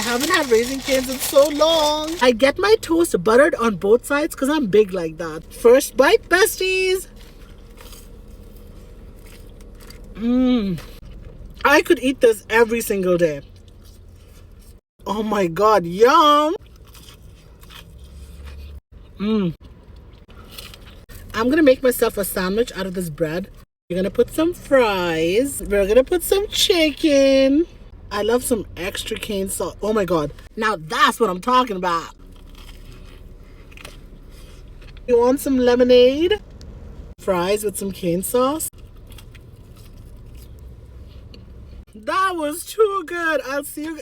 haven't had Raising Cane's in so long. I get my toast buttered on both sides because I'm big like that. First bite, besties. I could eat this every single day. Oh my god, yum. I'm gonna make myself a sandwich out of this bread. We're gonna put some fries. We're gonna put some chicken. I love some extra cane salt. Oh my god. Now that's what I'm talking about. You want some lemonade? Fries with some cane sauce. That was too good. I'll see you.